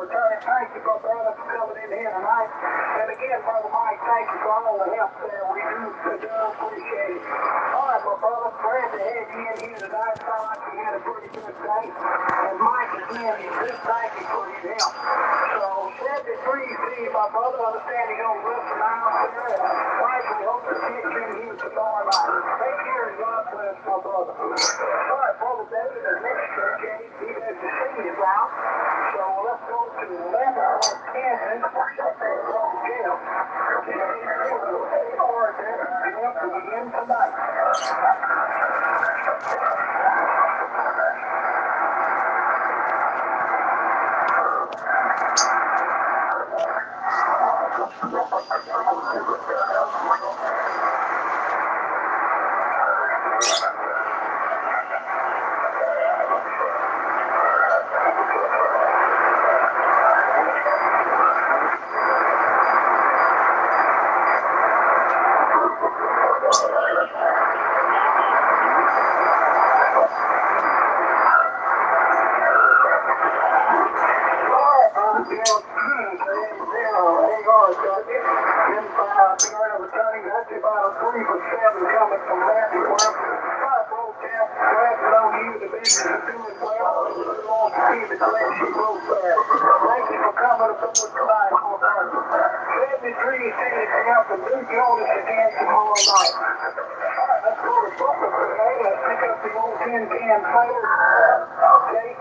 returning. Thank you for brother for coming in here tonight. And again, Brother Mike, thank you for all the help there. We do appreciate it. All right, my brother, glad to have you in here tonight. Sound like you had a pretty good day. And Mike, again, just thank you for your help. So, 73C, my brother, understand you're going to listen out there. Mike, we hope to get you in here tomorrow night. Take care and God bless my brother. All right, Brother David, the next church, he has the seniors out. So let's go to 11 Kansas. Jail. Again tonight.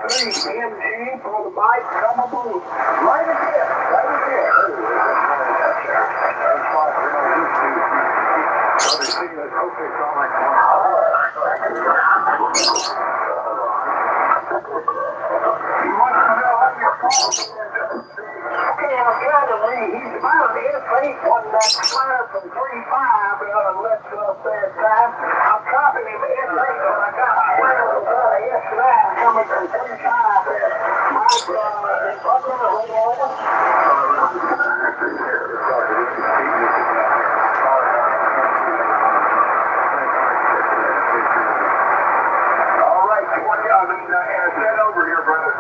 MG for the bike, come aboard. Right again, right again. Okay, I'm trying to read. He's about to hit one that flyer from 3-5 left up there time. I'm copying him in late, but I got a flyer from S9 coming from 3-5 there. Mike, I'm going to hold on. All right, what y'all need to head over here, brother.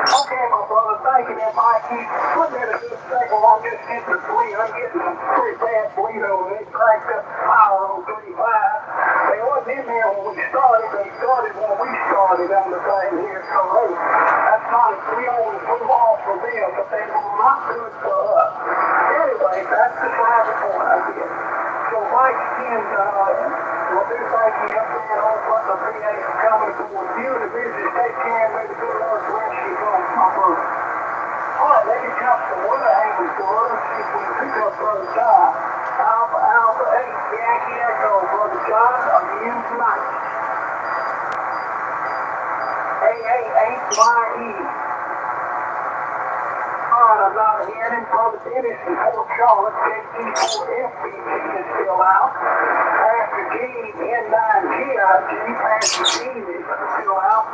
Okay, my brother, thank you, man, Mike. Put that a good second on this into 3. I'm getting some pretty bad bleed over there. Cranked up the power on 35. They wasn't in there when we started. They started when we started on the thing here. So, hey, that's not as we always move off for them, but they were not good for us. Anyway, that's the private point I get. So, Mike, again, we'll do thank you up there on what the PA is coming for you to visit. Take care and may the good Lord bless you. All right, let me jump some weather angles for us. See if we can pick up Brother John. Alpha 8, Yankee Echo, Brother John, are you in tonight? A88YE. All right, I'm not hearing him. Brother Dennis in Port Charlotte, JT4FBG is still out. Pastor Gene, N9GIG, Pastor Gene is still out.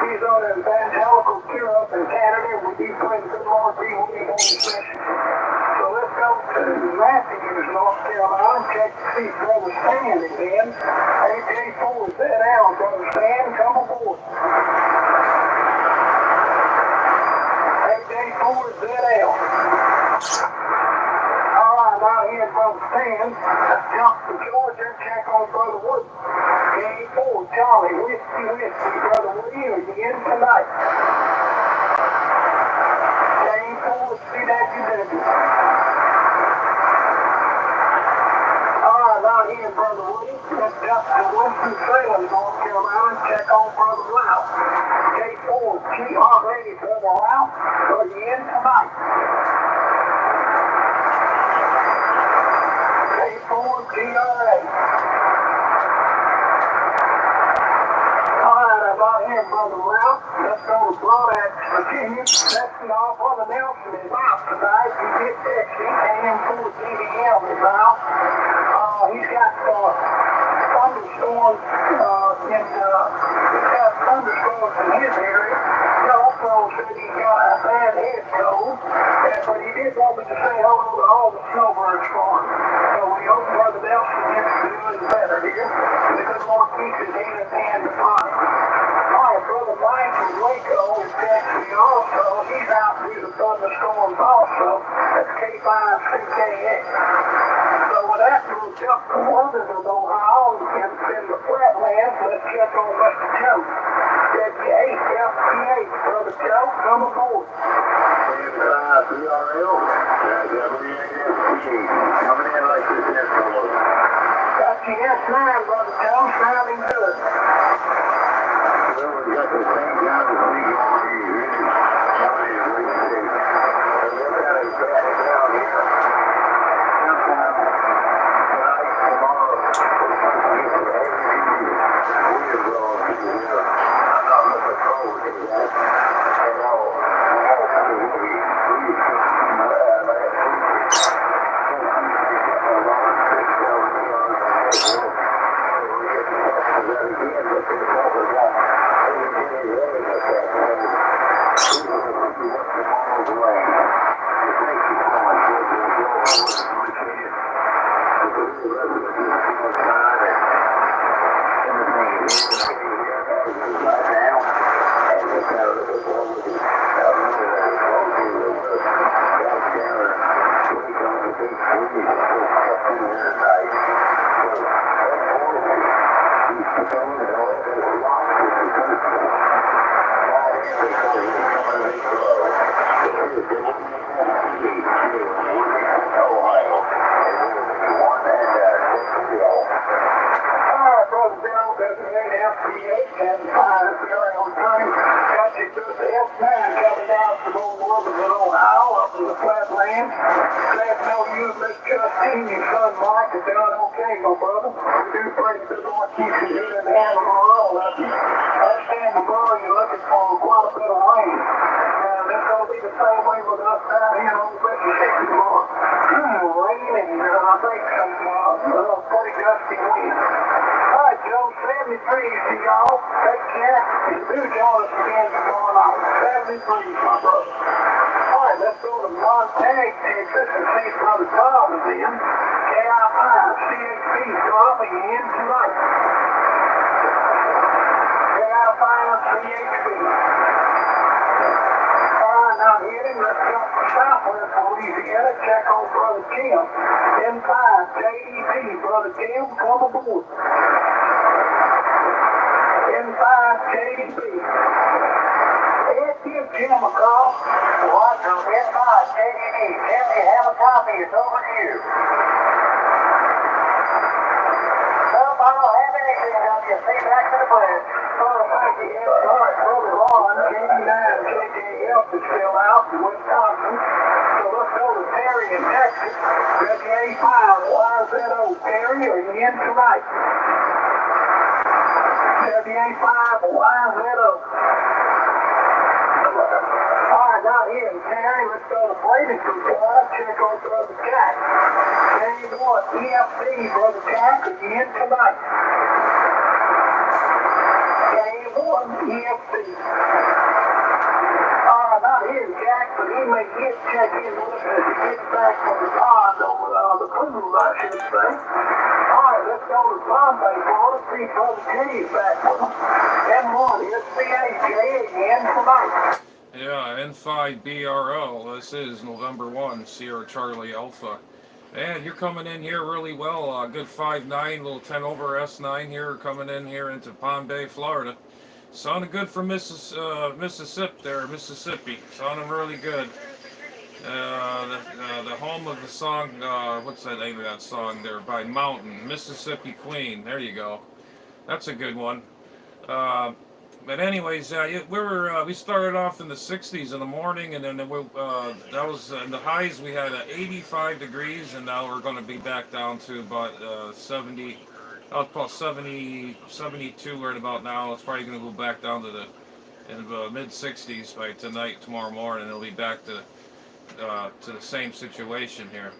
He's on an evangelical tour up in Canada. We'll be praying the Lord be with him on the session. So let's go to Matthews, North Carolina, check to see if Brother Stan is in. AJ4 is there now, Brother Stan, come aboard. AJ4 is there now. All right, out here, Brother Stan. Let's jump to Georgia and check on Brother Wood. A4, Charlie, whiskey, Brother Woody, are you in tonight? A4, CWW. All right, out here, Brother Woody. Let's jump to Winston-Salem, North Carolina, and check on Brother Lau. K4, GRA, Brother Lau, are you in tonight? K4, GRA. Here, Brother Ralph. Let's go to Broadax, Virginia. Testing off Brother Nelson is out tonight. He did text me. AM4 DDL is out. He's got thunderstorms in his area. He also said he got a bad head cold. That's but he did want me to say hello to all the snowbirds for him. So we hope Brother Nelson gets doing better here. And a good Lord keeps his hand upon him. All right, Brother Mike from Waco is texting me also. He's out through the thunderstorms also. That's K5CKX. So with that, we'll jump to London and Ohio and send the flatlands. Let's check on Mr. Joe. W8FT8, Brother Joe, come aboard. BRL, coming in like this here, fellow. Got the S9, Brother Joe, sounding good. Well, we got the same kind of thing on here. Coming in like this. So we've got it back down here. Sometime tonight, tomorrow, we're going to get the heavy wheel going. I'm not looking forward to that. I know. Yeah, N5BRL, this is November 1, Sierra Charlie Alpha. And you're coming in here really well, good 5.9, little 10 over S9 here, coming in here into Palm Bay, Florida. Sounding good from Mississippi, sounding really good. The home of the song, what's the name of that song there, by Mountain, Mississippi Queen, there you go. That's a good one. But anyways, we started off in the 60s in the morning, and then that was in the highs. We had 85 degrees, and now we're going to be back down to about 70. I'll call 70, 72 right about now. It's probably going to go back down to the mid 60s by tonight, tomorrow morning. It'll be back to the same situation here.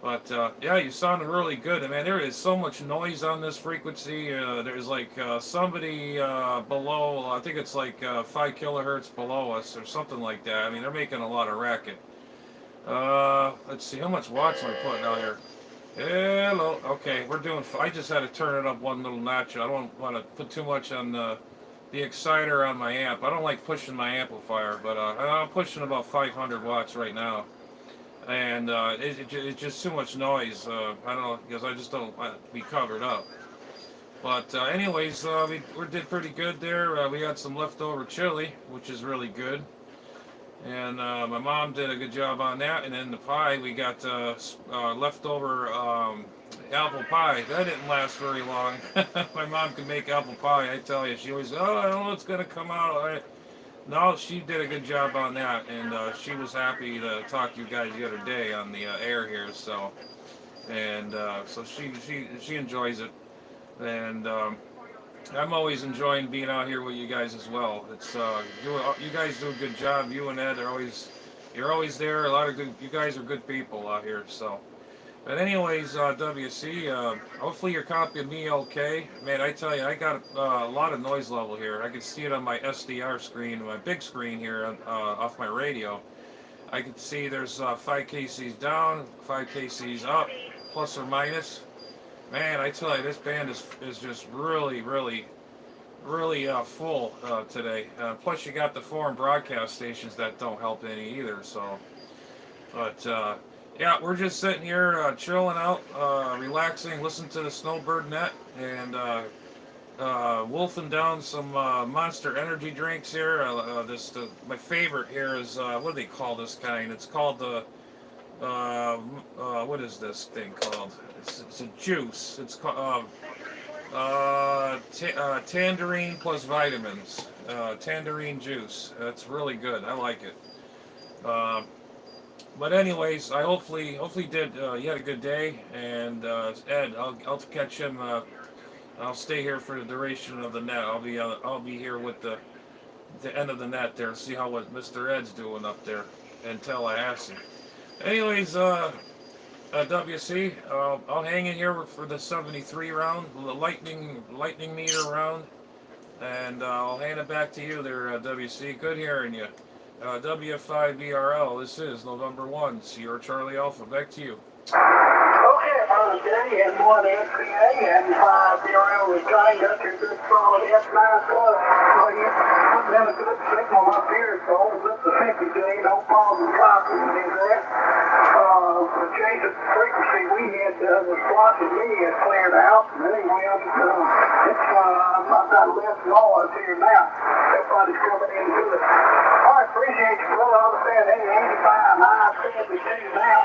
But yeah, you sounded really good. Man, there is so much noise on this frequency. There's like somebody below, I think it's like 5 kilohertz below us or something like that. I mean, they're making a lot of racket. Let's see, how much watts am I putting out here? Hello. Okay, we're doing. I just had to turn it up one little notch. I don't want to put too much on the exciter on my amp. I don't like pushing my amplifier, but I'm pushing about 500 watts right now, and it's just too much noise. I don't know, because I just don't want to be covered up. But anyways, we did pretty good there. We had some leftover chili, which is really good. And my mom did a good job on that. And then the pie, we got leftover apple pie. That didn't last very long. My mom can make apple pie, I tell you. She always, oh, I don't know what's going to come out. No, she did a good job on that. And she was happy to talk to you guys the other day on the air here. So, and so she enjoys it. And I'm always enjoying being out here with you guys as well. It's you guys do a good job. You and Ed are you're always there. A lot of good. You guys are good people out here. So, but anyways, WC. Hopefully you're copying me okay. Man, I tell you, I got a lot of noise level here. I can see it on my SDR screen, my big screen here off my radio. I can see there's 5 kcs down, 5 kcs up, plus or minus. Man, I tell you, this band is just really full today. Plus, you got the foreign broadcast stations that don't help any either. So, but yeah, we're just sitting here chilling out, relaxing, listening to the Snowbird Net, and wolfing down some Monster Energy drinks here. My favorite here is what do they call this kind? It's called the what is this thing called? It's a juice. It's called tangerine plus vitamins. Tangerine juice. That's really good. I like it. But anyways, I hopefully did. You had a good day, and Ed, I'll catch him. I'll stay here for the duration of the net. I'll be here with the end of the net there. See how what Mr. Ed's doing up there in Tallahassee. Anyways, WC, I'll hang in here for the 73 round, the lightning meter round, and I'll hand it back to you there, WC. Good hearing you. W5BRL, this is November 1, Sierra Charlie Alpha. Back to you. Okay, Brother Danny, and more than SPA, and 5-0 was trying to get good solid F9 plus. So you put in a good signal up here, so hold up the 50J, no problem copying me there. The change of frequency we had, the slot that we had cleared out, and anyway, I'm not that less noise here now. Everybody's coming in good. All right, appreciate you, brother. I understand, hey, 85, high, 72 now.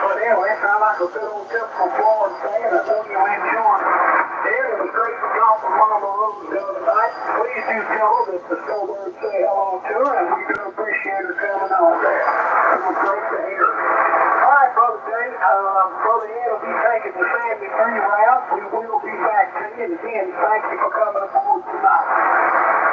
But anyway, it sounds like a good old typical Florida stand. I hope you enjoy it. It was great to talk with Mama Rose the other night. Please do tell her that the Snowbirds say hello to her, and we do appreciate her coming on there. It was great to hear. All right, Brother Dave. Brother Ed will be taking the 73 round. We will be back to you. And again, thank you for coming aboard tonight.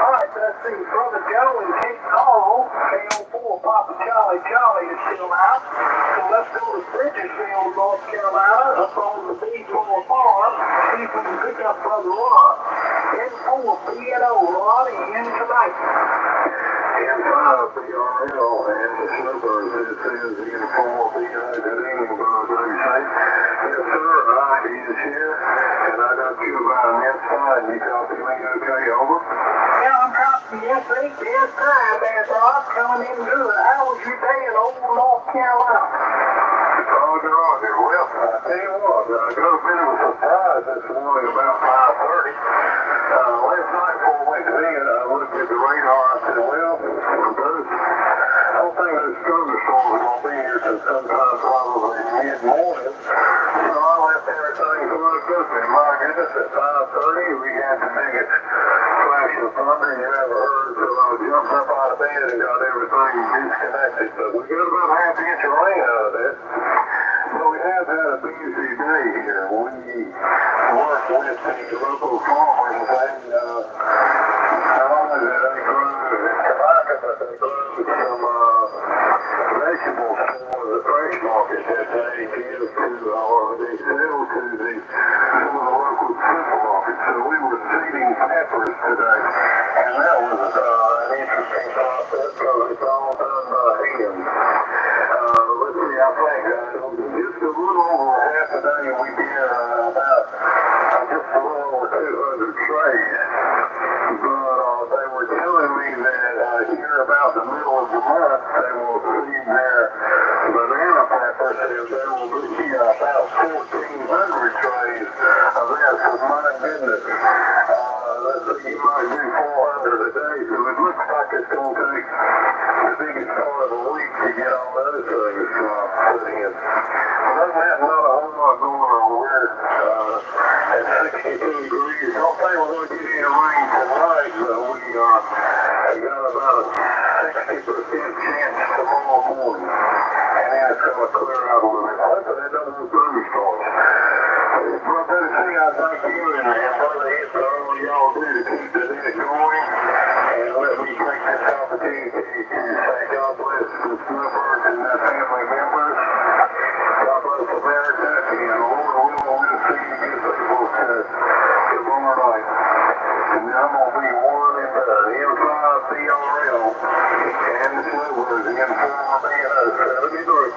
All right, let's see. Brother Joe and Kate Carl, KO4, Papa Charlie is still out. So let's go to Bridgesville, North Carolina, up on the Beachmore Farm. See if we can pick up Brother Rod. N4, B&O, Ronnie, in tonight. N5, BRL, and the Snowbirds, it says uniform, B&O, good evening, Brother WC. Yes, sir, I is here, and I got you about an inside. You copy me okay, over? Yeah, I'm copying yes, 8 this time, man, Rod, coming in good. How was your day in old North Carolina? Roger. Well, I tell you what, I got a bit of a surprise this morning about 5:30. Last night before I went to bed, I looked at the radar. I said, well, I don't think those thunderstorms are going to be here till sometime probably mid-morning. So I left everything looked up, and my goodness, at 5:30, we had the biggest flash of thunder you ever heard. So I jumped up out of bed and got everything disconnected. But we got about half an inch of rain out of that. So we have had a busy day here. We work with the local farmers, and not only did they grow tobacco, but they grew some vegetables for the fresh market that they give to, or they sell to some of the local supermarkets. So we were seeding peppers today, and that was an interesting process because it's all done by hand. just a little over half a day we get about just a little over 200 trays. But they were telling me that here about the middle of the month they will see their banana peppers and there will be about 1,400 trays of that. So my goodness, let's see, you might do 400 a day. So it looks like it's going to take the biggest part of a week to get all those things put in. Other than that, not a whole lot going on. We're at 62 degrees. Don't think we're going to get any rain tonight, but we got about a 60% chance tomorrow morning. And then it's going to clear out a little bit. Hopefully that doesn't do thunderstorms. Brother C, I thank you and Brother Ed for all y'all do to keep the net going. And let me take this opportunity to say God bless the Snowbirds and their family members. God bless America, and Lord willing, we'll see you get able tomorrow night. And I'm going to be one in the M5 BRL and the Snowbirds M4 BNO 73.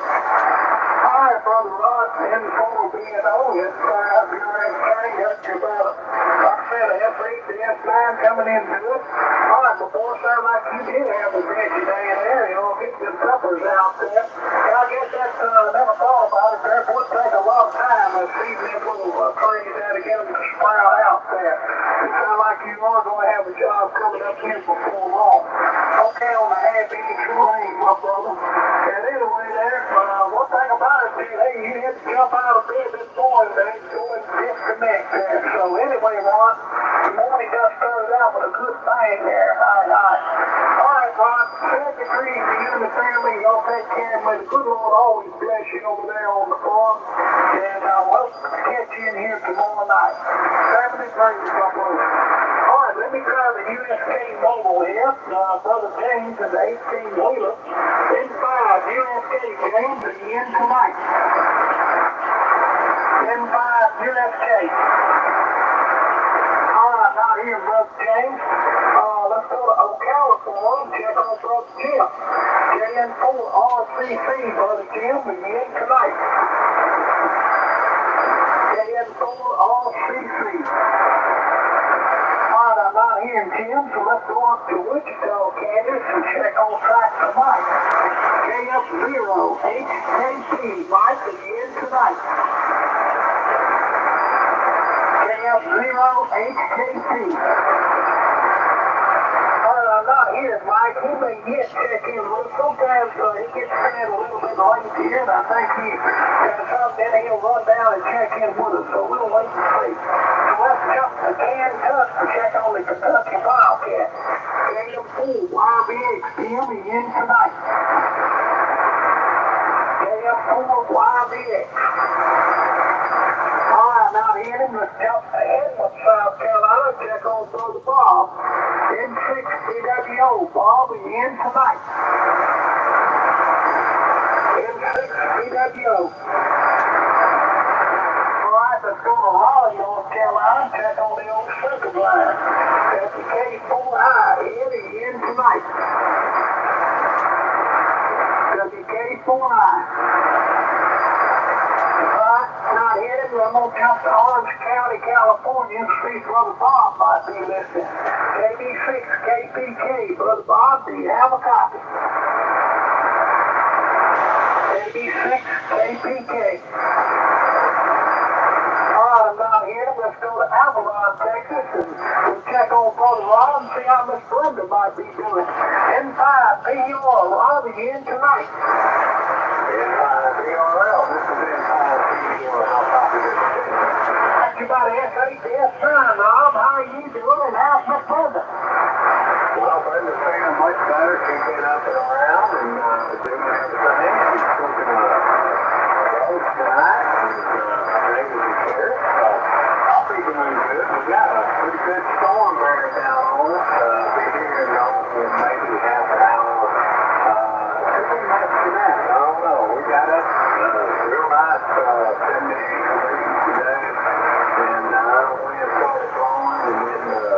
Hi, Brother Rod, N4 BNO, inside your train, got you about, like I said, an S8 to S9 coming into it. All right, before it sounded like you did have a busy day in there, you know, get the peppers out there. And I guess that's, never thought about it, there would take a lot of time to feed them little trains there to get them to sprout out there. It sounds like you are going to have a job coming up here before long. Okay, on the half-inch rain, my brother. And anyway there, one thing about it, dude, hey, you had to jump out of bed this morning, man, go and disconnect there. So anyway, Ron, the morning got started out with a good bang there. All right, Ron, thank you for you and the family. Y'all take care. May the good Lord always bless you over there on the farm. And we'll catch you in here tomorrow night. 70 degrees, my brother. All right, let me try the USK mobile here. Brother James and the 18-wheeler. N5 USK, James, are you in tonight? N5 USK. All right, now here, Brother James. Let's go to Ocala for him. Check on Brother Jim. JN4 RCC, Brother Jim, are you in tonight? JN4 RCC. I'm not hearing Tim, so let's go up to Wichita, Kansas, and check on track for Mike. KF0 HKP, Mike, are you in tonight? KF0 HKP. I'm not hearing Mike. He may yet check in. Sometimes he gets in a little bit late here, and I think he then he'll run down and check in with us, so we'll wait and see. So let's jump to Kansas and check on the Kentucky Wildcat. KM4 YBX, Tim, are you in tonight? KM4 YBX. All right, now here's him. Let's jump to Edmond, South Carolina, check on Brother Bob. N6 BWO, Bob, are you in tonight? N6 BWO. Alright, let's go to Raleigh, North Carolina, check on the old circuit line. That's the K4I, Ed, are you in tonight? WK4I. Alright, not headed, I'm going to jump to Orange County, California, and see if Brother Bob might be listening. KB6 KPK, Brother Bob, do you have a copy? KB6 KPK. Alright, I'm not here. Let's go to Avalon, Texas, and we'll check on Brother Rob and see how Miss Brenda might be doing. N5 PUR, Rob, are you in tonight? N5 BRL, this is N5 PUR. How copy this? Got you about S8 to S9, Rob. How are you doing, and how's Miss Brenda? Well, Brenda's feeling much better. She's been up and around and doing everything. She's cooking roast tonight and today will be here. So I'll be doing good. We've got a pretty good storm bearing down on us. Be here in maybe half an hour. Could be much than that. I don't know. We got a real nice 78 degrees today. And wind started blowing and then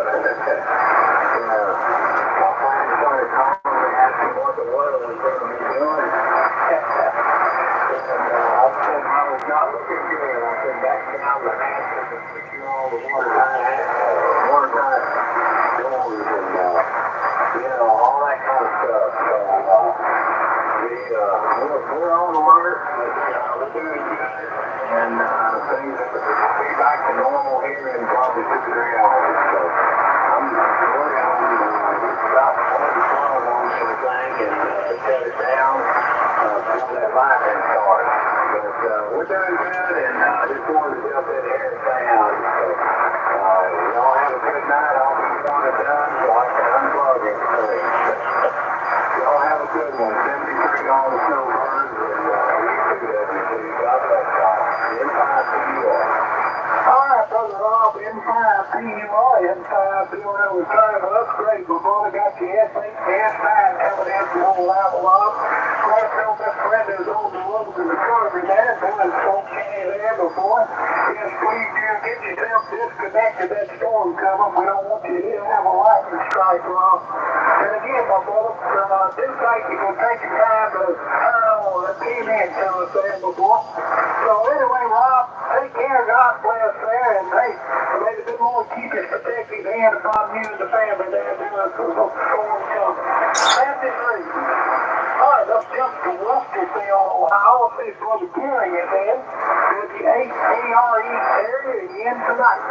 my friend started calling me asking what the weather was going to be doing. And down the hatches and secure all the watertight doors and, all that kind of stuff. So, we're on alert, but we're doing good, and things will be back to normal here in probably 2 to 3 hours. So I'm working on about 20 on everything and shut it down before that lightning starts. But we're doing good, and just wanted to jump in here and say out. So y'all have a good night. I'll be one and done so I can unplug it. Y'all have a good one. 73 on the Snowbirds, and you too, WC. God bless y'all. Inside to you all. All right, Brother Rob, M5 PUR, M5 doing over time upgrade. My brother got the S8, S9 coming in from old Level Up. Right on that friend is on the road to the recovery there, doing cocaine there before. Yes, please do get yourself disconnected. That storm coming. We don't want you to have a lightning strike, Rob. And again, my brother, do think you can take your time to turn on the TV and tell us there before. So anyway, Rob, take care. God bless there, and hey, may the good Lord keep his protective hand upon you and the family there doing the storm coming. That's it, please. All right, let's jump to Westerville, Ohio. See if Brother Gary is in. With the 8ARE area again tonight.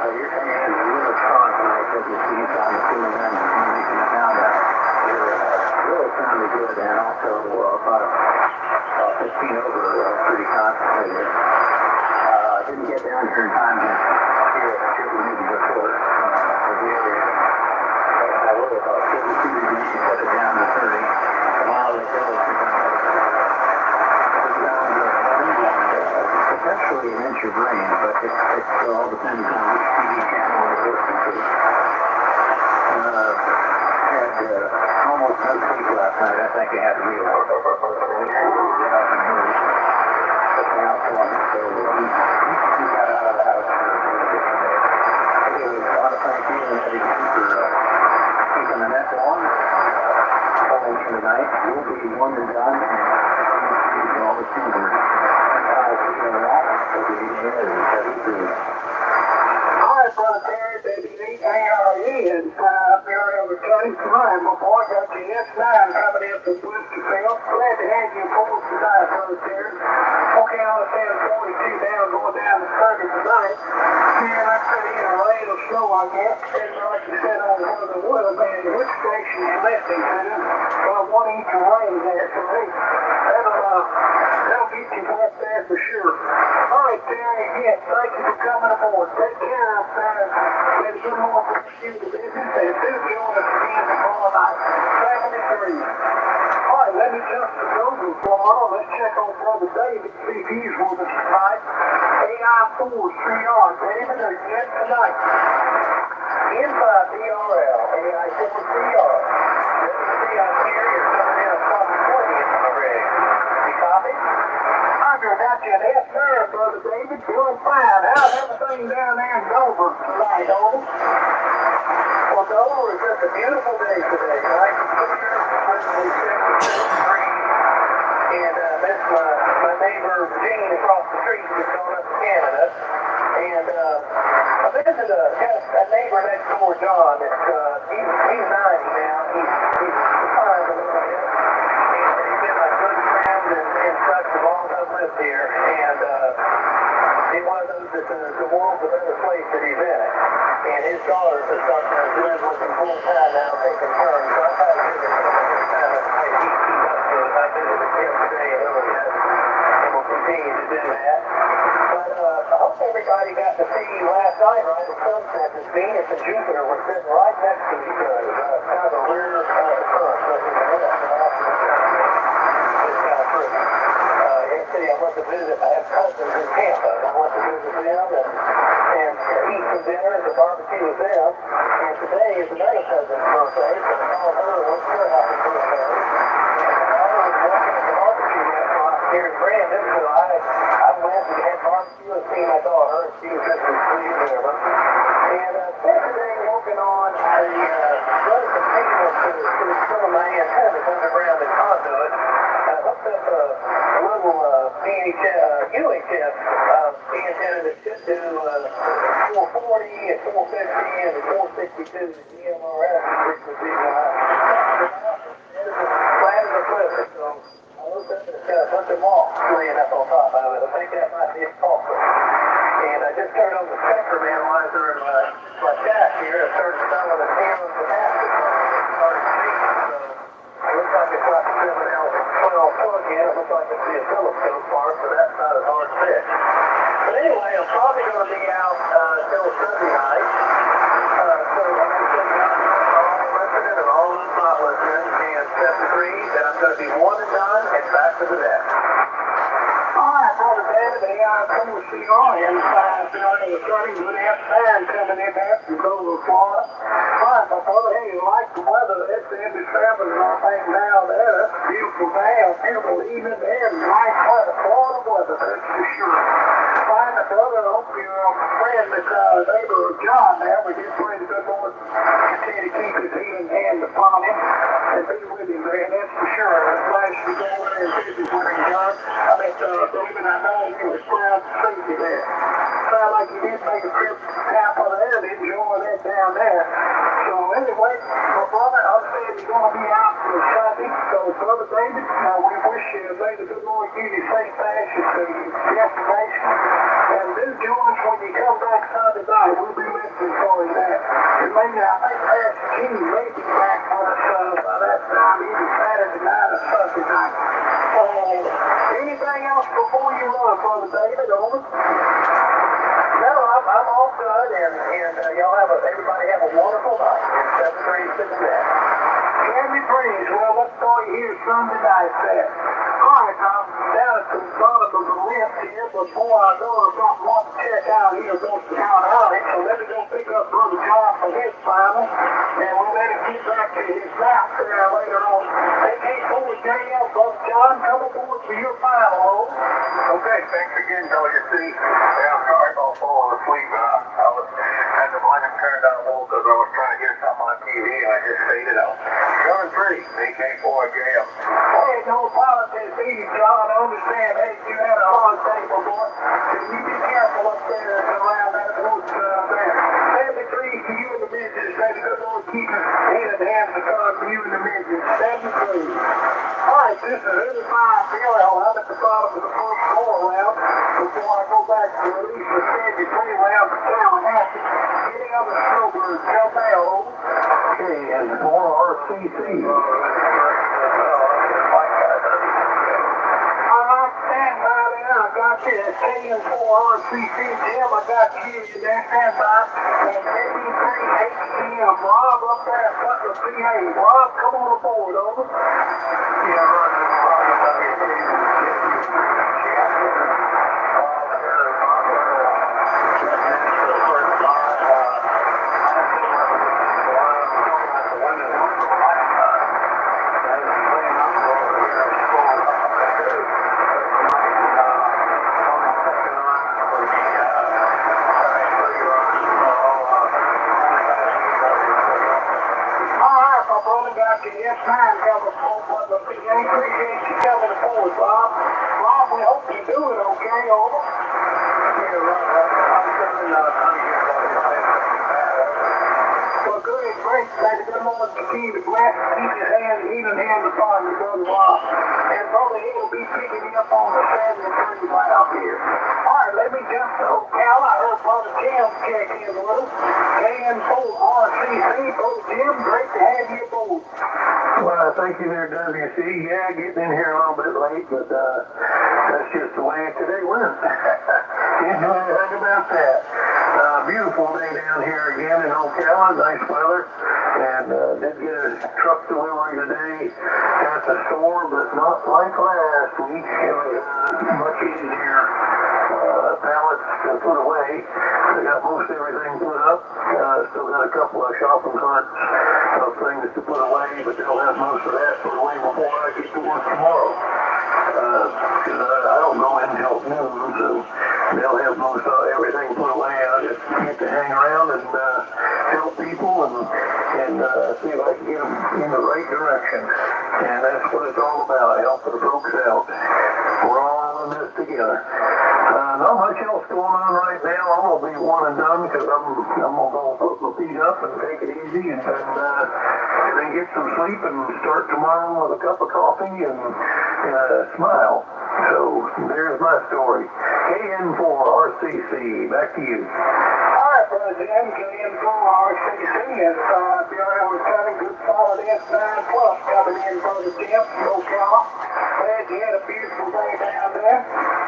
You're saying it's really strong tonight because you see it's on the team and making it down there. Really sounded good, and also about 15 over pretty concentrated. Didn't get down here in time to hear it. Sure we need to report for the area. I would have about 52 degrees to set it down to 30. A mile of hill potentially an inch of rain, but it all depends on which TV channel you're listening to. Had almost no sleep last night. I think I had to realize it. So we got out of the house for a different day. Anyway, I want to thank you and Eddie for keeping the net on. Calling in tonight. We'll be one and done, and all the Snowbirds. All right, Brother Terry, baby, 8ARE and Marietta County. Tonight, my boy got the S9 coming in from Westerville. Glad to have you aboard tonight, Brother Terry. Okay, I understand 42 down, going down to 30 tonight. Man, I said either rain or snow, I guess. And like you said on one of the weatherman, which station you're listening to, one each rain there. So, hey, that'll get you up there for sure. All right, Terry, again, thank you for coming aboard. Take care up there. There's some more for you to business. And do join us again tomorrow night. 73. All right, let me jump to Dover, Florida. Let's check on Brother David, see if he's with us tonight. AI4, 3R. David, are you in tonight? Inside DRL, AI4, 3R. Let me see out here. You're coming in a top 20 already. You copy? Got you an S9, Brother David. Doing fine. How's everything down there in Dover tonight, Dover? Well, Dover is just a beautiful day today. Nice and clear, perfectly 73. And that's my neighbor Gene across the street who's going up to Canada. And I visited a neighbor next door, John. He's 90 now. He's fine a little bit. And he's been my good friend and such as long as I've lived here. And he's one of those that the world's a better place that he's in it. And his daughters are starting to live with him full time now, taking turns. So I try to visit him every time I keep up to it. I visited him today a little bit. And we'll continue to do that. But I hope everybody got to see last night, right, at sunset, this Venus and Jupiter were sitting right next to each other. Kind of a rear occurrence looking at that. It's kind of pretty. Yesterday I went to visit, I have cousins in Tampa, and I went to visit them and eat some dinner at the barbecue with them. And today is another cousin's birthday, so I called her and wished her a happy birthday. And I was working at the barbecue restaurant here in Brandon, so I went and had barbecue and seen my daughter, and she was just as pleased as ever. And spent the day working on running some signals to some of my antennas underground in conduit. Hopefully up a little UHF antenna that should do 440 and 450 and 462 EMRS frequency. Flat as a clipper, so I looked up and it's got a bunch of moss laying up on top of it. I think that might be a culprit. And I just turned on the spectrum analyzer in my shack here. I started smelling the tails of acid. Started speaking, so it looks like it's got 7L12 plug-in. It looks like it's the oscilloscope part, so that's not as hard to fix. But anyway, I'm probably going to be out till Sunday night. So I'm going to take out all listening and all that's not listening and set the creed that I'm going to be one and done and back to the deck. Alright, Brother David, the AI come to see on inside, the 30 good afternoon coming in there from Dover, Florida. Alright, my brother, hey, you like the weather, it's in December and everything down there. That's a beautiful day, a beautiful evening there, nice weather, Florida weather, that's for sure. Fine, my brother, I hope your friend, this neighbor of John there, we just pray the good Lord continue to keep his healing hand upon him and be with him there, that's for sure. I'm glad you go over there and visit with him, John. I mean, David, I know he was proud to see you there. Sound like you did make a trip half of there and enjoy that down there. So anyway, my brother, I'm saying you're going to be out for Sunday. So, Brother David, we wish you, may the good Lord give you safe passage to your destination. And do join us when you come back Sunday night. We'll be listening for you there. And maybe, I think Pastor King may be back with us by that time, either Saturday night or Sunday night. Anything else before you run, Brother David? Over. No, I'm all good, and y'all everybody have a wonderful night. And 7 to the net. Candy Breeze, well, let's start here Sunday night there. Alright, I'm down at the bottom of the list here. Before I go, I've got one to check out here, go count out it. So let me go pick up Brother John from his family, and we'll let him get back to his mouth there later on. They can't pull the day out, Brother John. Come aboard for your final roll. Okay, thanks again, Kelly. You see, yeah, I'm sorry about falling asleep. I had the blanket turned down low because I was trying to get something on TV and I just faded out. John 3, AK4 JM. Hey, no apologies to you, John. I understand. Hey, you had a hard day before. You be careful up there and around that woods there. 73 for you and the business. May the good Lord keep us hand in hand with God for you and the business. 73. Alright, this is 85 PLL. I'm at the bottom of the first floor round before I go back to release the 73 round for Tallahassee. Getting on the Snowbirds Net. Okay, and 4 RCC. Stand by there. I got you at KM4RCC, Jim. I got you there. Stand by. And KB3HCM. Rob up there at Butler, PA. Rob, come on aboard, over. Yeah, yes, ma'am, Governor Paul Butler, PA. Appreciate you coming aboard, Bob. Bob, we hope you're doing okay, over. Yeah, Rob, I'm doing well, good, great. May the good Lord continue to bless, keep his hand, healing hand upon your brother Rob. And brother, he'll be picking me up on the 73 right out here. All right, let me jump to Ocala. I heard Brother Jim check in with us. KM4RCC, Brother Jim, great to have you aboard. Well, thank you there, WC. Yeah, getting in here a little bit late, but that's just the way today went. Can't do anything about that. Beautiful day down here again in Ocala, nice weather, and did get a truck delivery today. Got the storm, but not like last week. It was much easier. Pallets to put away. They got most everything put up. Still got a couple of shopping carts of things to put away, but they'll have most of that put away before I get to work tomorrow. Because I don't go in until noon, so they'll have most of everything put away. I'll just get to hang around and help people and and see if I can get them in the right direction. And that's what it's all about, helping the folks out. We're all in this together. Not much else going on right now. I'm going to be one and done because I'm going to put my feet up and take it easy and then get some sleep and start tomorrow with a cup of coffee and a smile. So there's my story. KN4 RCC, back to you. All right, President, KN4 RCC, and we're cutting good solid S9 plus coming in from the Jim, Ocala. Glad you had a beautiful day down there.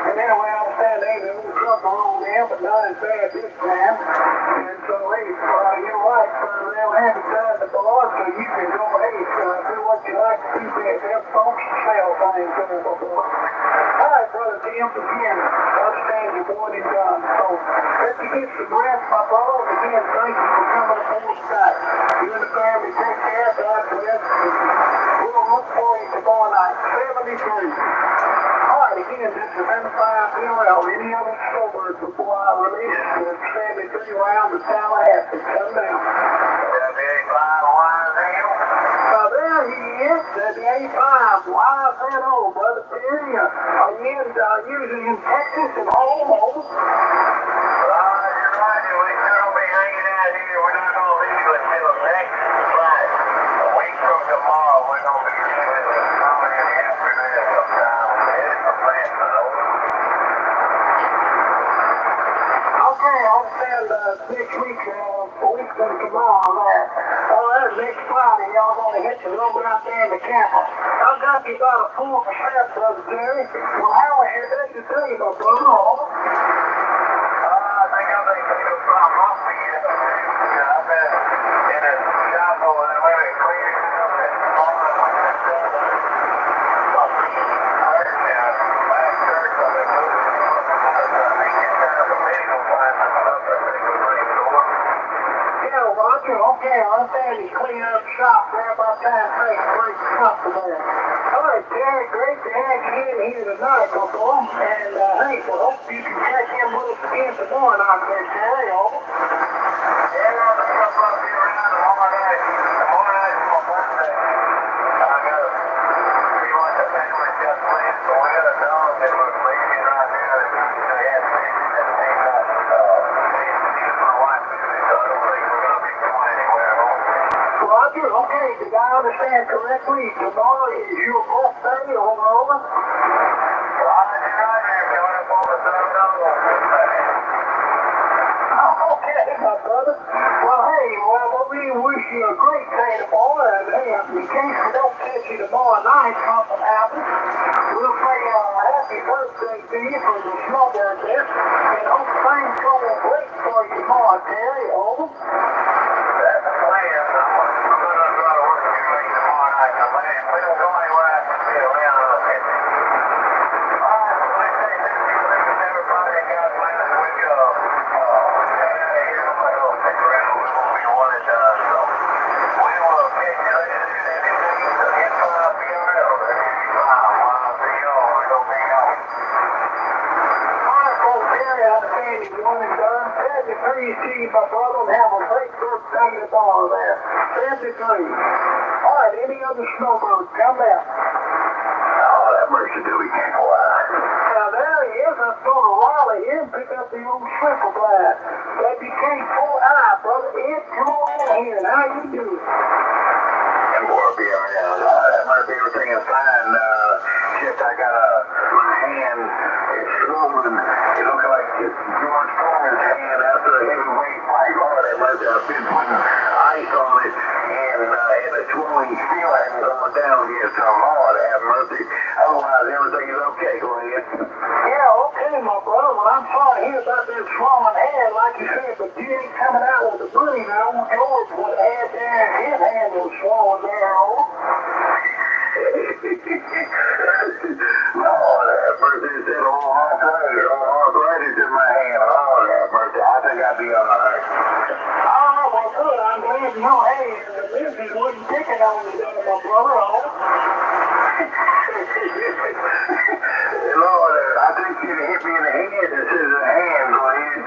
And anyway, I understand they the old truck rolled in, but not as bad this time. And so, hey, you're right, they'll have it done the board, so you can go, hey, do what you like to do, help folks sell things in the board. All right, Brother Tim, again, understand your board is done. So, let you get some rest, my brother. Again, thank you for coming aboard tonight. You and the family take care, God bless. We'll look for you tomorrow night, 73. All right, again, this is M5 BRL. Any other Snowbirds before I release the 73 round to Tallahassee? Come down. There he is, the A5, YZO, Brother Terry. Are you usually in Texas and home? You're right. We're going to be hanging out here. We're not going to leave until next Friday. A week from tomorrow, we're going to be leaving probably in the afternoon sometime. Headed for Francisco. Okay, I understand next week, a week from tomorrow there. Next Friday, y'all gonna hit the road out there in the camper. I got you about a 4%, Brother Jerry. Well, how was your day today, my brother? I think I'm making a problem off again. I've been in a shop over there, maybe cleaning up and last church, I've been moving. I think it's kind of a medical plan and stuff. I think we're pretty sure. Yeah, Roger, okay, I understand he's cleaning up the shop there about time to make great stuff there. All right, Terry, great to have you in here tonight, my boy. And, hey, well, hope you can check in with us again tomorrow night there, Terry, over. Yeah, I'll be around tomorrow night. Tomorrow night's my birthday. I gotta see what the family's got planned, so we got a dog that was leaving right now that they had fixed and he's not, he's my wife with me, so I don't think we're gonna be going anywhere home. Roger, okay, did I understand correctly? Tomorrow is your birthday, over? Roger, coming up on the $7 Okay, my brother. Well, hey, we wish you a great day tomorrow, and hey, in case we don't catch you tomorrow night, something happens, we'll say happy birthday to you from the Snowbirds Net, and hope things go great for you tomorrow, Terry, over. That's the plan. I'm gonna try to work with you tomorrow night. If we don't go anywhere, I can be around a bit. All right, well, like I say, thank you, everybody, and God bless. We go. Here's what I'm going to stick around with what we want it done. So we will catch you later this evening. N5 BRL. YZO. We're going to be going. All right, folks, Terry, I understand you one and done. 73, my brother, and have a great birthday tomorrow there. 73. All right, any other Snowbirds, come back. Oh, that mercy do we can't go out. Now, there he is. I'm going to rally here and pick up the old triple glass. WK4I, brother Ed, come on in here. How you doing? And we'll be around. That mercy, everything is fine. Just I got my hand is swollen. It looks like it's George Foreman's hand after a heavyweight fight. Lord, that mercy, I've been putting ice on it, and the swelling still hasn't gone down yet. So, Lord, have mercy. Otherwise, everything is okay. Go ahead. Yeah, okay, my brother. Well, I'm sorry to hear about that swollen hand, like you said, but you ain't coming out with the money now. George would have had there, his hand was swollen there, oh. Lord, have mercy. It said arthritis in my hand. Lord, have mercy. I think I'll be all right. Oh, well, good. I'm glad to know, hey, the business wasn't picking on you there, my brother, oh. Lord, I think you'd hit me in the head. It says a hand. Go ahead.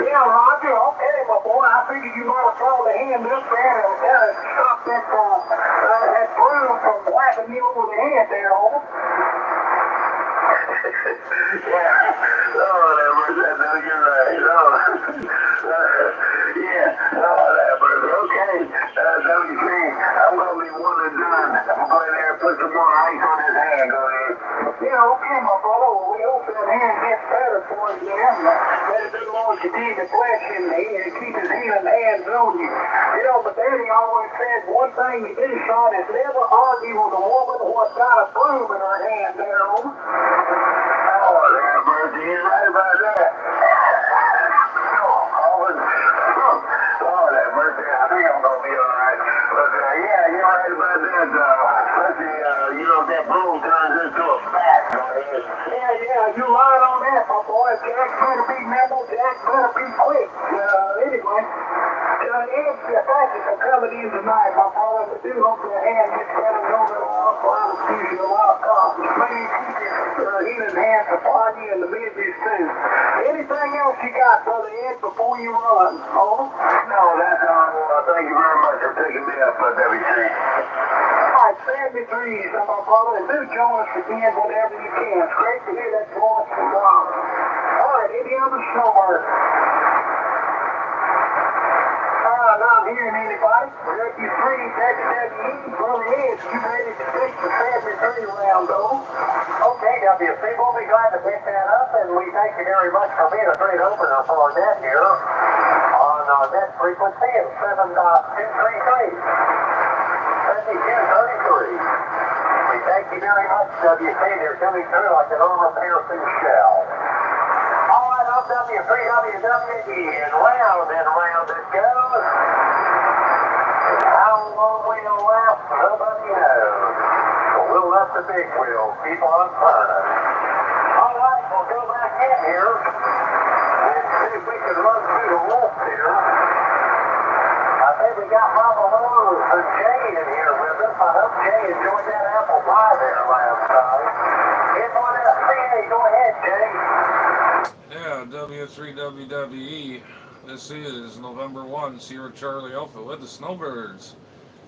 Yeah, Roger, okay, my boy. I figured you might have thrown the hand up there and kind of stopped broom from whacking me over the head there, Homer. Yeah. Oh, that was that. No, you're right. Oh. Yeah. Oh, that was okay. WC, I'm going to be one and done. I'm going there and put some more ice on his hand. Go ahead. Yeah, okay, my brother. Well, we hope that hand gets better for you there. Let it do long continue to flesh in the hand and keep his healing hands on you. You know, but Daddy always said one thing you do, son, is never argue with a woman who's got a broom in her hand there, Homer. Oh, there, Bertie. You're right about that. Oh, that Bertie. I think I'm going to be all right. But, yeah, you're right about that. Especially, you know, that broom turns into a bat. Yeah, you right on that, my boy. Jack better be nimble, Jack better be quick. Anyway, thank you for coming in tonight, my brother. I do hope your hand gets better. Know that I'll excuse you a lot of confidence. Maybe keep your healing hands upon you in the midges too. Anything else you got, Brother Ed, before you run? Over? No, that's all. Thank you very much for picking me up, WC. Alright, stand me through you, my brother, and do join us again whenever you can. It's great to hear that voice from God. Alright, any other snowbird? Not hearing anybody. Rescue 3, WWE, Brother Ed, you ready to take the family tree round, though? Okay, WC, we'll be glad to pick that up, and we thank you very much for being a great opener for our net here on our net frequency of 7.233. 7233. We thank you very much, WC. They're coming through like an armor-piercing shell. All right, I'm W3WWE, and round it goes. How long we'll last, nobody knows. But we'll let the big wheel keep on turning. All right, we'll go back in here and see if we can run through the list here. I think we got Mama Rose and Jay in here with us. I hope Jay enjoyed that apple pie there last time. It's on SCA. Go ahead, Jay. Yeah, W3WWE. This is November 1, Sierra Charlie Alpha with the Snowbirds.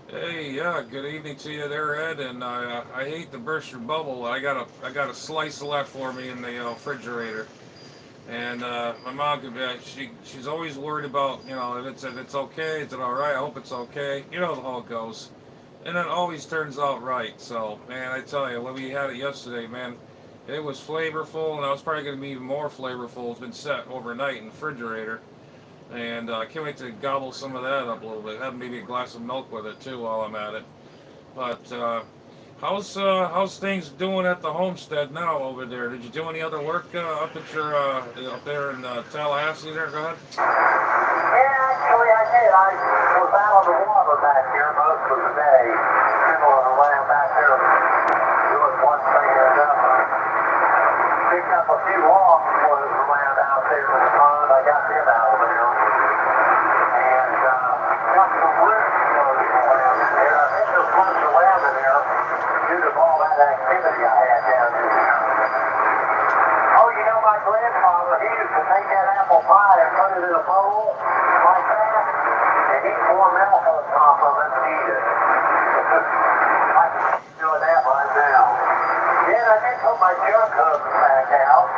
Hey, yeah, good evening to you there, Ed. And I hate to burst your bubble. I got a slice of left for me in the refrigerator. And my mom could be, she's always worried about, you know, if it's okay, is it all right? I hope it's okay. You know how it goes. And it always turns out right. So, man, I tell you, when we had it yesterday, man, it was flavorful, and it's probably going to be even more flavorful. It's been set overnight in the refrigerator. And I can't wait to gobble some of that up a little bit. Have maybe a glass of milk with it too while I'm at it. But how's things doing at the homestead now over there? Did you do any other work up at your up there in Tallahassee? There, go ahead. Yeah, actually I did. I was out on the water back here most of the day. Fiddling around back there doing one thing or another. Picked up a few logs floating around out there in the pond. I got them out of there. And got some roots floating around in there. I think there's much around in there due to all that activity I had down in there. Oh, you know, my grandfather, he used to take that apple pie and put it in a bowl like that, and he'd pour milk on top of it and eat it. I can keep doing that right now. Then I did put my jug hooks back out,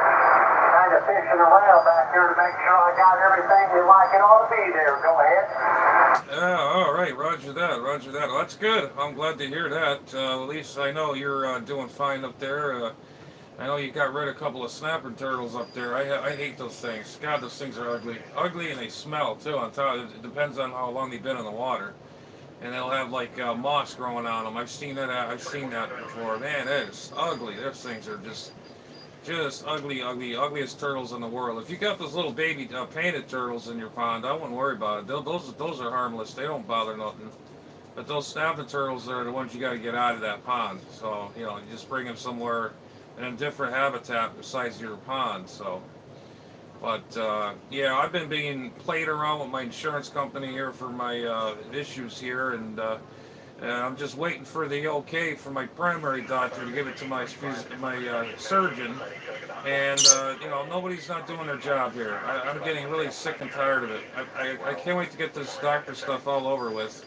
kind of fishing around back here to make sure I got everything like it ought to be there. Go ahead. Yeah, all right, roger that, roger that. Well, that's good. I'm glad to hear that. At least I know you're doing fine up there. I know you got rid of a couple of snapper turtles up there. I hate those things. God, those things are ugly. Ugly, and they smell too. On top, it depends on how long they've been in the water, and they'll have like moss growing on them. I've seen that. I've seen that before. Man, that is ugly. Those things are just ugly, ugliest turtles in the world. If you got those little baby painted turtles in your pond, I wouldn't worry about it. Those are harmless. They don't bother nothing. But those snapping turtles are the ones you got to get out of that pond. So you know, you just bring them somewhere in a different habitat besides your pond. So, but yeah, I've been being played around with my insurance company here for my issues here, and I'm just waiting for the okay from my primary doctor to give it to my surgeon. And you know, nobody's not doing their job here. I'm getting really sick and tired of it. I can't wait to get this doctor stuff all over with.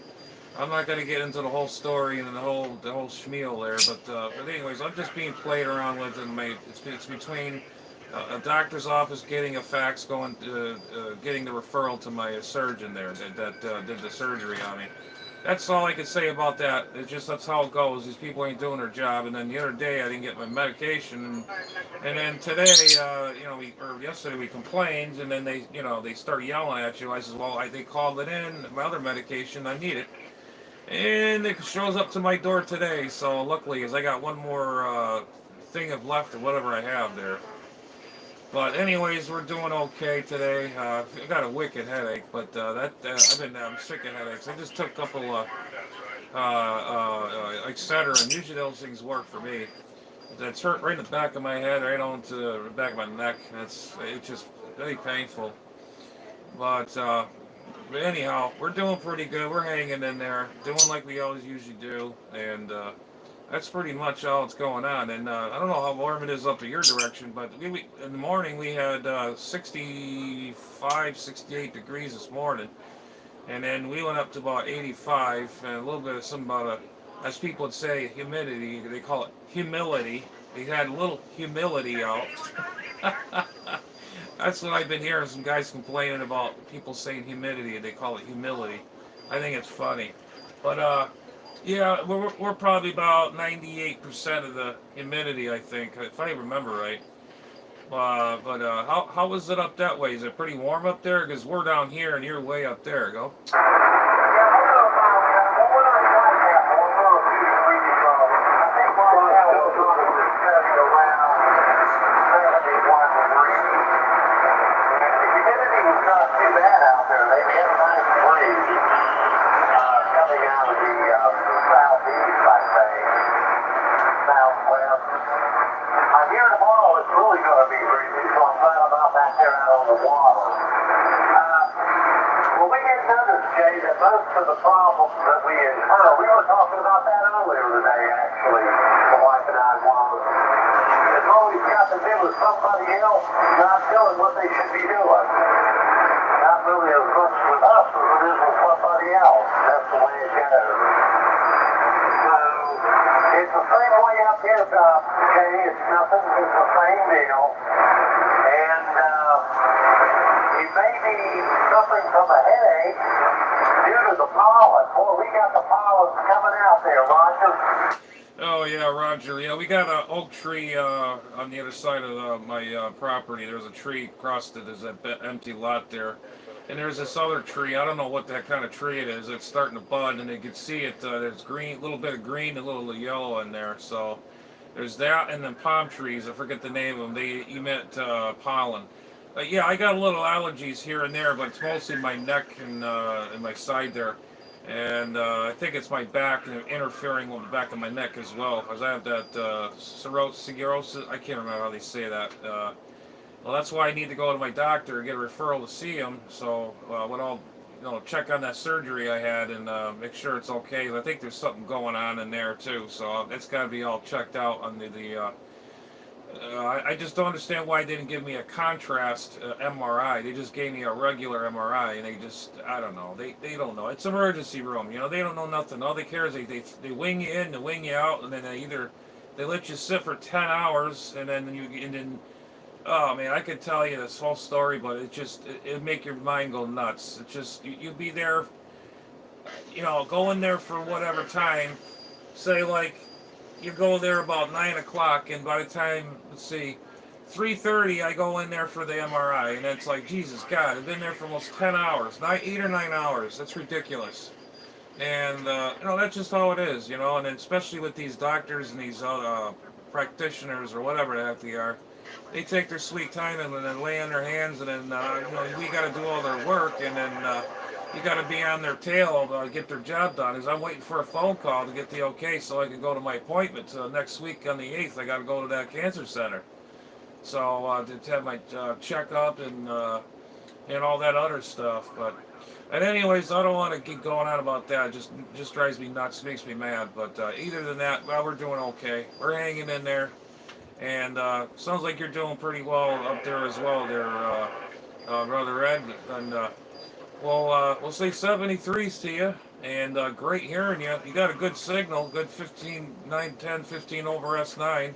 I'm not gonna get into the whole story and the whole schmeal there, but anyways, I'm just being played around with, and it's between a doctor's office getting a fax, getting the referral to my surgeon there that did the surgery on me. That's all I can say about that. It's just that's how it goes. These people ain't doing their job. And then the other day I didn't get my medication, and then today, or yesterday we complained, and then they start yelling at you. I says, well, they called it in. My other medication, I need it. And it shows up to my door today. So luckily, as I got one more thing of left or whatever I have there. But anyways, we're doing okay today. I got a wicked headache, but I'm sick of headaches. I just took a couple etc. And usually those things work for me. That's hurt right in the back of my head, right onto the back of my neck. It's just very painful. But anyhow, we're doing pretty good. We're hanging in there, doing like we always usually do, and that's pretty much all that's going on. And I don't know how warm it is up in your direction, but in the morning we had 65, 68 degrees this morning, and then we went up to about 85, and a little bit of some about as people would say, humidity. They call it humility. They had a little humility out. That's what I've been hearing. Some guys complaining about people saying humidity, and they call it humility. I think it's funny, but yeah, we're probably about 98% of the humidity, I think, if I remember right. But how is it up that way? Is it pretty warm up there? Because we're down here and you're way up there. Go. Most of the problems that we incur, we were talking about that earlier today, actually, the wife and I was. It's always got to do with somebody else not doing what they should be doing. Not really as much with us as it is with somebody else. That's the way it goes. So, it's the same way up here, Jay. It's nothing. It's the same deal. And it may be suffering from a headache due to the pollen. Boy, we got the pollen coming out there, Roger. Oh yeah, Roger. Yeah, we got an oak tree on the other side of my property. There's a tree across there's an empty lot there, and there's this other tree. I don't know what that kind of tree it is. It's starting to bud, and you can see it. There's green, a little bit of green, a little yellow in there. So there's that, and then palm trees. I forget the name of them. They emit pollen. Yeah, I got a little allergies here and there, but it's mostly my neck and my side there. And I think it's my back interfering with the back of my neck as well, because I have that cirrhosis. I can't remember how they say that. Well, that's why I need to go to my doctor and get a referral to see him. So when I'll check on that surgery I had and make sure it's okay. I think there's something going on in there too. So it's got to be all checked out under the. I just don't understand why they didn't give me a contrast MRI. They just gave me a regular MRI, and I don't know. They don't know. It's emergency room. They don't know nothing. All they care is they wing you in, they wing you out, and then they let you sit for 10 hours, and then oh man, I could tell you this whole story, but it'd make your mind go nuts. It's just you'd be there, go in there for whatever time, say like. You go there about 9 o'clock, and by the time, 3:30, I go in there for the MRI, and it's like, Jesus God, I've been there for almost 10 hours, 8 or 9 hours. That's ridiculous. And that's just how it is, and especially with these doctors and these practitioners or whatever the heck they are, they take their sweet time and then lay on their hands, and then we got to do all their work, and then you got to be on their tail to get their job done. As I'm waiting for a phone call to get the okay so I can go to my appointment next week on the 8th. I got to go to that cancer center. So to have my checkup and all that other stuff. And anyways, I don't want to keep going on about that. It just drives me nuts, makes me mad. But either than that, well, we're doing okay. We're hanging in there. And sounds like you're doing pretty well up there as well there, Brother Ed. And we'll say 73s to you. And great hearing you. You got a good signal, good 15, 9, 10, 15 over S9.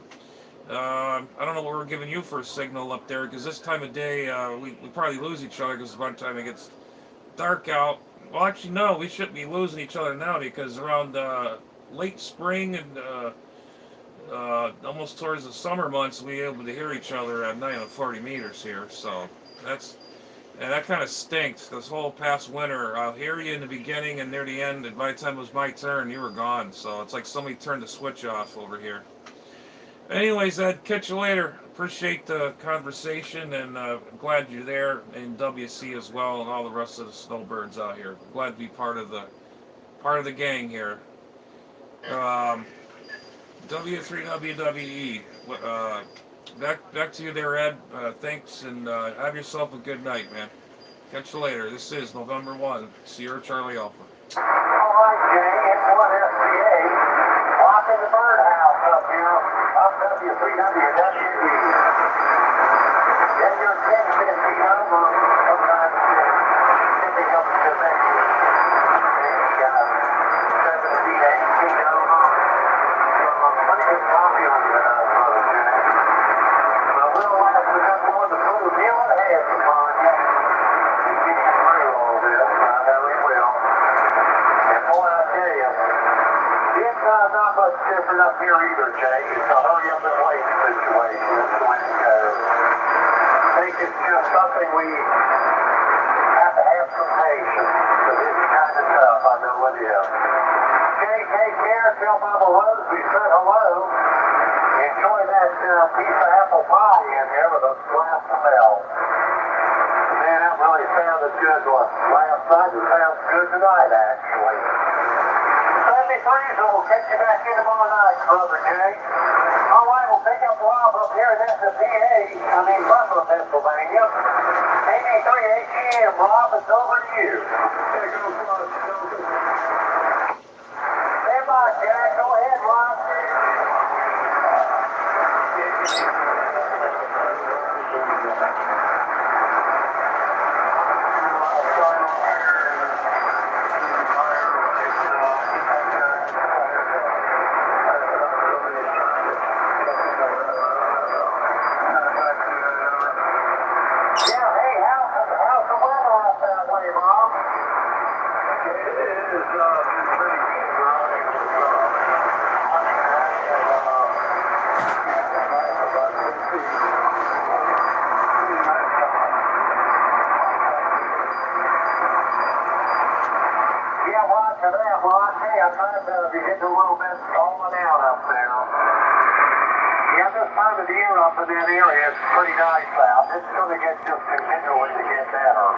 I don't know what we're giving you for a signal up there, because this time of day we probably lose each other because by the time it gets dark out. Well, actually, no, we shouldn't be losing each other now because around late spring and almost towards the summer months, we able to hear each other at 940 meters here. So that's and that kind of stinks. This whole past winter, I'll hear you in the beginning and near the end, and by the time it was my turn, you were gone. So it's like somebody turned the switch off over here. Anyways, Ed, catch you later. Appreciate the conversation, and glad you're there in WC as well, and all the rest of the snowbirds out here. Glad to be part of the gang here. W3WWE. Back to you there, Ed. Thanks, and have yourself a good night, man. Catch you later. This is November 1, Sierra Charlie Alpha. All right, Jay, it's 1SCA. Watching the birdhouse up here. Up W3WWE. Then your 1050 number. Sometimes picking up the connection. And 17, 18 over. Pretty good copy on you tonight, brother Jay. But we'll have to cut more to prove. He'll have some fun. He's getting through all this. I know he will. And boy, I tell you, it's not much different up here either, Jay. It's a hurry up and wait situation. That's the way it goes. I think it's just something we have to have some patience. Because it's kind of tough. I know it is. Jay, take care. Tell Mama Rose we said hello. Enjoy that piece of apple pie in here with a glass of milk. Man, that really sounded good last night. It sounds good tonight, actually. 73, so we'll catch you back in tomorrow night, brother Jay. All right, we'll pick up Rob up here in Butler, Pennsylvania. 83 ATM, Rob, it's over to you. Stand by, Jack. Go ahead, Rob. You're getting a little bit falling out up there. Yeah, this time of the year up in that area, it's pretty nice out. It's going to get just